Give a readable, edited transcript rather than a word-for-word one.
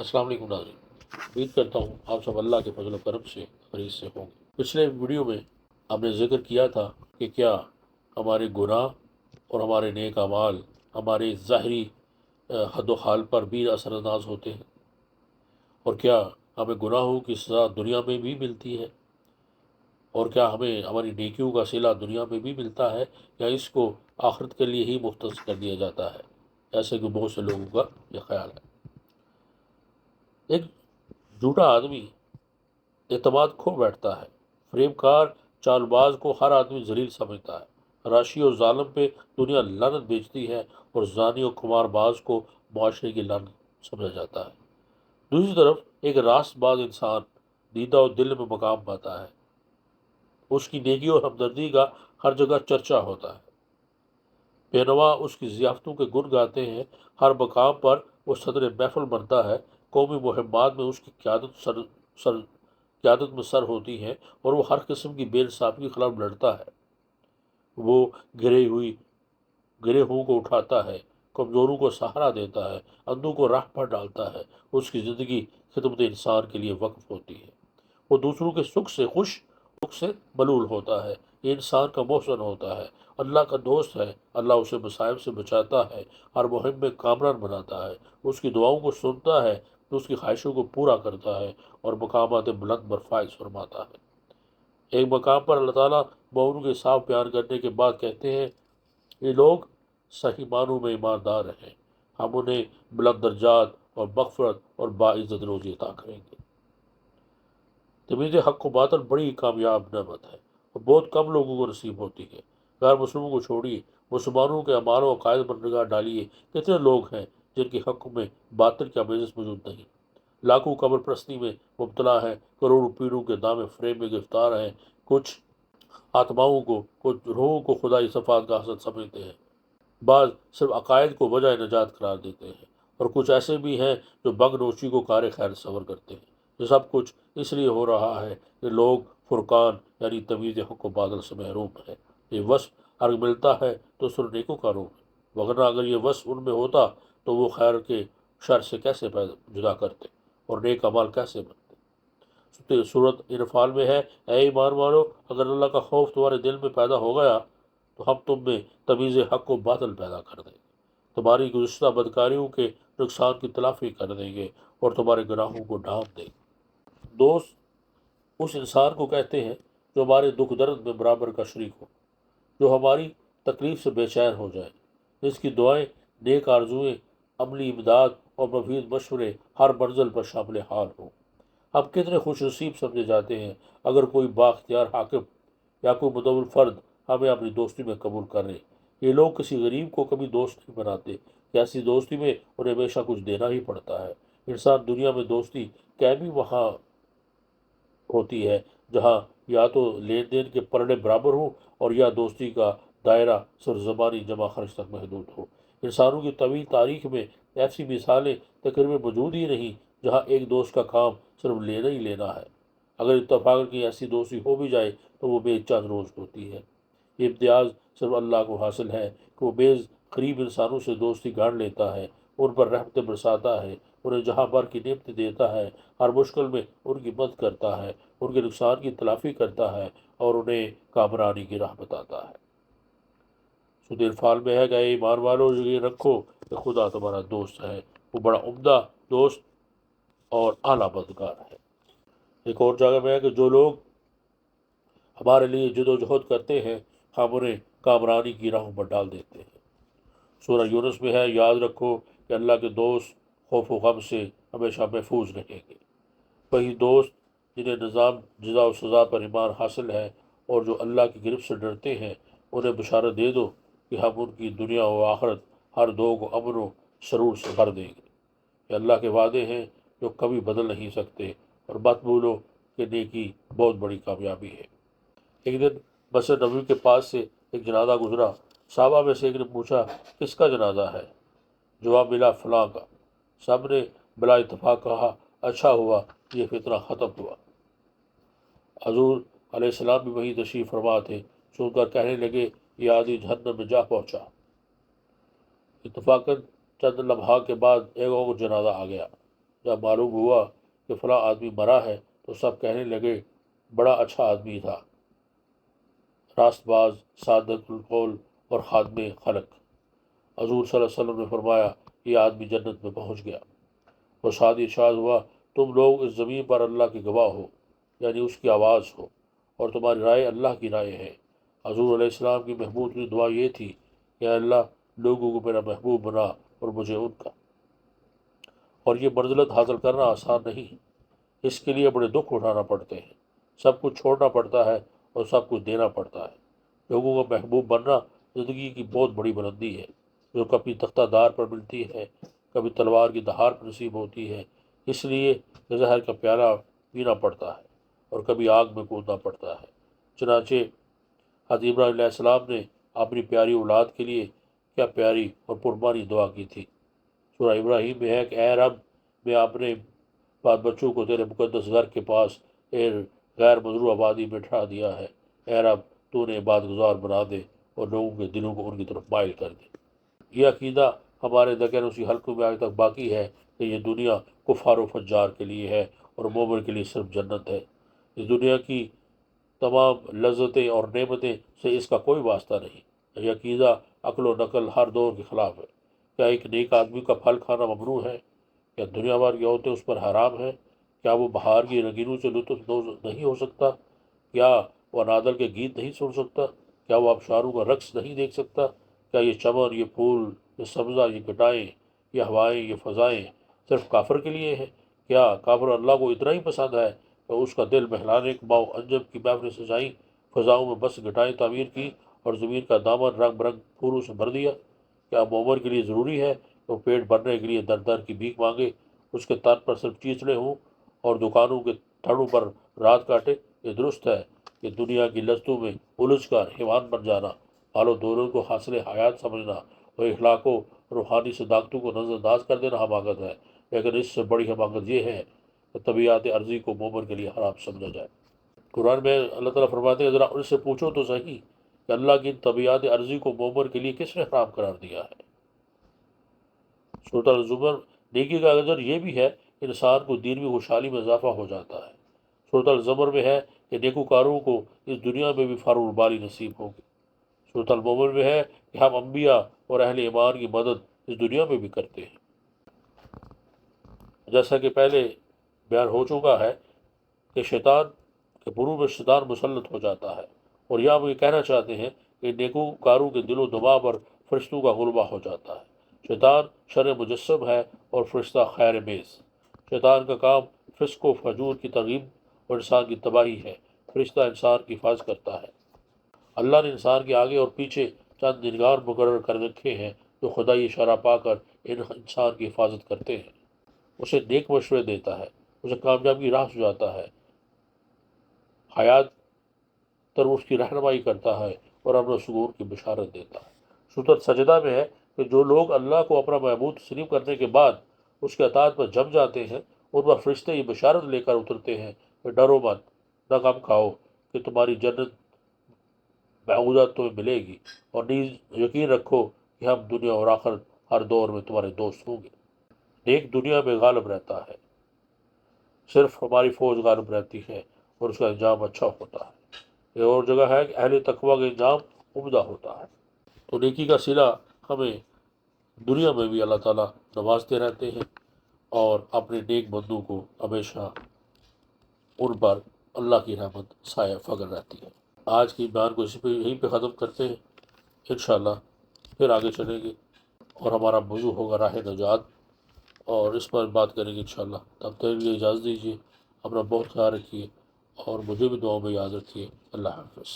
السلام علیکم ناظرین، امید کرتا ہوں آپ سب اللہ کے فضل و کرم سے خیریت سے ہوں گے۔ پچھلے ویڈیو میں ہم نے ذکر کیا تھا کہ کیا ہمارے گناہ اور ہمارے نیک اعمال ہمارے ظاہری حد و حال پر بھی اثر انداز ہوتے ہیں، اور کیا ہمیں گناہوں کی سزا دنیا میں بھی ملتی ہے، اور کیا ہمیں ہماری نیکیوں کا صلہ دنیا میں بھی ملتا ہے، یا اس کو آخرت کے لیے ہی مختص کر دیا جاتا ہے، ایسے کہ بہت سے لوگوں کا یہ خیال ہے۔ ایک جھوٹا آدمی اعتماد کھو بیٹھتا ہے، فریب کار چال باز کو ہر آدمی ذلیل سمجھتا ہے، راشی اور ظالم پہ دنیا لعنت بیچتی ہے، اور زانی اور خمار باز کو معاشرے کی لعنت سمجھا جاتا ہے۔ دوسری طرف ایک راست باز انسان دیدہ اور دل میں مقام پاتا ہے، اس کی نیکی اور ہمدردی کا ہر جگہ چرچا ہوتا ہے، بینوا اس کی ضیافتوں کے گن گاتے ہیں، ہر مقام پر وہ صدر محفل بنتا ہے، قومی مہمات میں اس کی قیادت میں سر ہوتی ہے، اور وہ ہر قسم کی بے انصافی کے خلاف لڑتا ہے۔ وہ گرے ہوں کو اٹھاتا ہے، کمزوروں کو سہارا دیتا ہے، اندھوں کو راہ پر ڈالتا ہے، اس کی زندگی خدمت انسان کے لیے وقف ہوتی ہے۔ وہ دوسروں کے سکھ سے خوش، دکھ سے ملول ہوتا ہے، یہ انسان کا محسن ہوتا ہے، اللہ کا دوست ہے، اللہ اسے مصائب سے بچاتا ہے، ہر مہم میں کامران بناتا ہے، اس کی دعاؤں کو سنتا ہے، تو اس کی خواہشوں کو پورا کرتا ہے، اور مقامات بلند پر فائز فرماتا ہے۔ ایک مقام پر اللہ تعالیٰ مومنوں کے صاف بیان کرنے کے بعد کہتے ہیں، یہ لوگ صحیح معنوں میں ایماندار ہیں، ہم انہیں بلند درجات اور مغفرت اور باعزت روزی عطا کریں گے۔ تمیز حق و باطل بڑی کامیاب نعمت ہے، اور بہت کم لوگوں کو نصیب ہوتی ہے۔ غیر مسلموں کو چھوڑیے، مسلمانوں کے اعمال و عقائد پر نگاہ ڈالیے، کتنے لوگ ہیں جن کے حق میں باطل کی آمیزش موجود نہیں، لاکھوں قبر پرستی میں مبتلا ہیں، کروڑوں پیروں کے دام فریب میں گرفتار ہیں، کچھ کچھ روحوں کو خدائی صفات کا حسد سمجھتے ہیں، بعض صرف عقائد کو وجہ نجات قرار دیتے ہیں، اور کچھ ایسے بھی ہیں جو بگ نوشی کو کار خیر تصور کرتے ہیں۔ یہ سب کچھ اس لیے ہو رہا ہے کہ لوگ فرقان یعنی تمیز حق و باطل سے محروم ہیں۔ یہ وصف اگر ملتا ہے تو صرف نیکوں کا روپ ہے، وگرنہ اگر یہ وصف ان میں ہوتا تو وہ خیر کے شر سے کیسے جدا کرتے، اور نیک عمال کیسے بنتے۔ صورت انفال میں ہے، اے ایمان والو، اگر اللہ کا خوف تمہارے دل میں پیدا ہو گیا تو ہم تم میں تمیز حق و باطل پیدا کر دیں گے، تمہاری گزشتہ بدکاریوں کے نقصان کی تلافی کر دیں گے، اور تمہارے گناہوں کو ڈھانپ دیں گے۔ دوست اس انسان کو کہتے ہیں جو ہمارے دکھ درد میں برابر کا شریک ہو، جو ہماری تکلیف سے بے چین ہو جائے، جس کی دعائیں، نیک آرزوئیں، عملی امداد اور مفید مشورے ہر منزل پر شامل حال ہوں۔ ہم کتنے خوش نصیب سمجھے جاتے ہیں اگر کوئی بااختیار حاکم یا کوئی مدور فرد ہمیں اپنی دوستی میں قبول کرے۔ یہ لوگ کسی غریب کو کبھی دوست نہیں بناتے، کہ ایسی دوستی میں انہیں ہمیشہ کچھ دینا ہی پڑتا ہے۔ انسان دنیا میں دوستی قائم وہاں ہوتی ہے جہاں یا تو لین دین کے پلڑے برابر ہوں، اور یا دوستی کا دائرہ صرف زبانی جمع خرچ تک محدود ہو۔ انسانوں کی طویل تاریخ میں ایسی مثالیں تقریباً موجود ہی نہیں جہاں ایک دوست کا کام صرف لینا ہی لینا ہے۔ اگر اتفاق کی ایسی دوستی ہو بھی جائے تو وہ بے چند روز ہوتی ہے۔ یہ امتیاز صرف اللہ کو حاصل ہے کہ وہ بیز قریب انسانوں سے دوستی گاڑ لیتا ہے، ان پر رحمتیں برساتا ہے، انہیں جہاں بھر کی نعمتیں دیتا ہے، ہر مشکل میں ان کی مدد کرتا ہے، ان کے نقصان کی تلافی کرتا ہے، اور انہیں کامرانی کی راہ بتاتا ہے۔ سود انفال میں ہے کہ اے ایمان والو، یہ رکھو کہ خدا تمہارا دوست ہے، وہ بڑا عمدہ دوست اور اعلیٰ مددگار ہے۔ ایک اور جگہ میں ہے کہ جو لوگ ہمارے لیے جد و جہد کرتے ہیں، ہم انہیں کامرانی کی راہوں پر ڈال دیتے ہیں۔ سورہ یونس میں ہے، یاد رکھو کہ اللہ کے دوست خوف و غم سے ہمیشہ محفوظ رہیں گے۔ وہی دوست جنہیں نظام جزا و سزا پر ایمان حاصل ہے اور جو اللہ کی گرفت سے ڈرتے ہیں، انہیں بشارت دے دو کہ ہم ان کی دنیا و آخرت ہر دو کو امن و سرور سے بھر دیں گے۔ یہ اللہ کے وعدے ہیں جو کبھی بدل نہیں سکتے، اور مت بھولو کہ نیکی بہت بڑی کامیابی ہے۔ ایک دن مسجد نبوی کے پاس سے ایک جنازہ گزرا۔ صحابہ میں سے ایک نے پوچھا، کس کا جنازہ ہے؟ جواب ملا، فلاں کا۔ سب نے بلا اتفاق کہا، اچھا ہوا یہ فتنہ ختم ہوا۔ حضور علیہ السلام بھی وہیں تشریف فرما تھے، سن کر کہنے لگے، یہ آدمی جہنم میں جا پہنچا۔ اتفاقاً چند لمحات کے بعد ایک اور جنازہ آ گیا۔ جب معلوم ہوا کہ فلاں آدمی مرا ہے تو سب کہنے لگے بڑا اچھا آدمی تھا، راست باز، صادق القول اور خادم خلق۔ حضور صلی اللہ علیہ وسلم نے فرمایا یہ آدمی جنت میں پہنچ گیا۔ اور ساتھ ارشاد ہوا تم لوگ اس زمین پر اللہ کے گواہ ہو، یعنی اس کی آواز ہو، اور تمہاری رائے اللہ کی رائے ہے۔ حضور علیہ السلام کی محمود کی دعا یہ تھی کہ اللہ لوگوں کو میرا محبوب بنا اور مجھے ان کا۔ اور یہ منزلت حاصل کرنا آسان نہیں، اس کے لیے بڑے دکھ اٹھانا پڑتے ہیں، سب کچھ چھوڑنا پڑتا ہے اور سب کچھ دینا پڑتا ہے۔ لوگوں کا محبوب بننا زندگی کی بہت بڑی بلندی ہے، جو کبھی تختہ دار پر ملتی ہے، کبھی تلوار کی دھار پر نصیب ہوتی ہے۔ اس لیے زہر کا پیالہ پینا پڑتا ہے اور کبھی آگ میں کودنا پڑتا ہے۔ چنانچہ حضرت ابراہیم علیہ السلام نے اپنی پیاری اولاد کے لیے کیا پیاری اور پربانی دعا کی تھی۔ سورہ ابراہیم میں ہے کہ اے رب، میں اپنے بعد بچوں کو تیرے مقدس گھر کے پاس ایک غیر مزروع آبادی میں ٹھہرا دیا ہے۔ اے رب، تو انہیں عبادت گزار بنا دے اور لوگوں کے دلوں کو ان کی طرف مائل کر دے۔ یہ عقیدہ ہمارے دقیانوسی حلقوں میں آج تک باقی ہے کہ یہ دنیا کفار و فجار کے لیے ہے اور مومن کے لیے صرف جنت ہے۔ اس دنیا کی تمام لذتیں اور نعمتیں سے اس کا کوئی واسطہ نہیں۔ یہ عقیدہ عقل و نقل ہر دور کے خلاف ہے۔ کیا ایک نیک آدمی کا پھل کھانا ممنوع ہے؟ کیا دنیا بھر کی عورتیں اس پر حرام ہیں؟ کیا وہ بہار کی رنگینوں سے لطف اندوز نہیں ہو سکتا؟ کیا وہ نادل کے گیت نہیں سن سکتا؟ کیا وہ آبشاروں کا رقص نہیں دیکھ سکتا؟ کیا یہ چمن، یہ پھول، یہ سبزہ، یہ گٹائیں، یہ ہوائیں، یہ فضائیں صرف کافر کے لیے ہیں؟ کیا کافر اللہ کو اتنا ہی پسند ہے کہ اس کا دل بہلانے کے ماؤ انجم کی محفلیں سجائیں، فضاؤں میں بس گٹائیں تعمیر کی اور زمین کا دامن رنگ برنگ پھولوں سے بھر دیا؟ کیا مومن کے لیے ضروری ہے کہ وہ پیٹ بھرنے کے لیے در در کی بھیک مانگے، اس کے تن پر صرف چیچڑے ہوں اور دکانوں کے تھڑوں پر رات کاٹے؟ یہ درست ہے کہ دنیا کی لذتوں میں الجھ کر حیوان بن جانا، مال و دولت کو حاصل حیات سمجھنا اور اخلاق و روحانی صداقتوں کو نظر انداز کر دینا حماقت ہے، لیکن اس سے بڑی حماقت یہ ہے کہ طبیعت عرضی کو مومن کے لیے حرام سمجھا جائے۔ قرآن میں اللہ تعالیٰ فرماتے ہیں ذرا ان سے پوچھو تو صحیح کہ اللہ کی ان طبیعت عرضی کو مومن کے لیے کس نے حرام قرار دیا ہے۔ سورۃ الزمر۔ نیکی کا اجر یہ بھی ہے کہ انسان کو دینی خوشحالی میں اضافہ ہو جاتا ہے۔ سورۃ الزمر میں ہے کہ نیکوکاروں کو اس دنیا میں بھی فار الباری نصیب ہوگی۔ سورۃ المومن میں ہے کہ ہم انبیاء اور اہل ایمان کی مدد اس دنیا میں بھی کرتے ہیں۔ جیسا کہ پہلے بیان ہو چکا ہے کہ شیطان کے پرو میں شیطان مسلط ہو جاتا ہے، اور یہاں وہ یہ کہنا چاہتے ہیں کہ نیکوکاروں کے دل و دماغ پر فرشتوں کا غلبہ ہو جاتا ہے۔ شیطان شر مجسم ہے اور فرشتہ خیر میز۔ شیطان کا کام فسق و فجور کی ترغیب اور انسان کی تباہی ہے، فرشتہ انسان کی حفاظت کرتا ہے۔ اللہ نے انسان کے آگے اور پیچھے چند نگران مقرر کر رکھے ہیں جو خدائی اشارہ پا کر انسان کی حفاظت کرتے ہیں، اسے نیک مشورے دیتا ہے، اسے کامیابی کی راہ سجاتا ہے، حیات تر اس کی رہنمائی کرتا ہے اور امن و سکون کی بشارت دیتا ہے۔ سورۃ سجدہ میں ہے کہ جو لوگ اللہ کو اپنا معبود تسلیم کرنے کے بعد اس کے اطاعت پر جم جاتے ہیں، ان پر فرشتے یہ بشارت لے کر اترتے ہیں کہ ڈرو مت، نہ غم کھاؤ کہ تمہاری جنت بعودت تمہیں ملے گی، اور نیز یقین رکھو کہ ہم دنیا اور آخرت ہر دور میں تمہارے دوست ہوں گے۔ نیک دنیا میں غالب رہتا ہے، صرف ہماری فوج غالب رہتی ہے اور اس کا انجام اچھا ہوتا ہے۔ یہ اور جگہ ہے کہ اہل تقویٰ کا انجام عمدہ ہوتا ہے۔ تو نیکی کا صلہ ہمیں دنیا میں بھی اللہ تعالیٰ نوازتے رہتے ہیں اور اپنے نیک بندوں کو ہمیشہ ان پر اللہ کی رحمت سایہ فگن رہتی ہے۔ آج کی بیان کو اسی پہ یہیں پہ ختم کرتے ہیں، انشاءاللہ پھر آگے چلیں گے اور ہمارا موضوع ہوگا راہ نجات، اور اس پر بات کریں گے انشاءاللہ۔ تب تک کے لیے اجازت دیجیے، اپنا بہت خیال رکھیے اور مجھے بھی دعاؤں میں یاد رکھیے۔ اللہ حافظ۔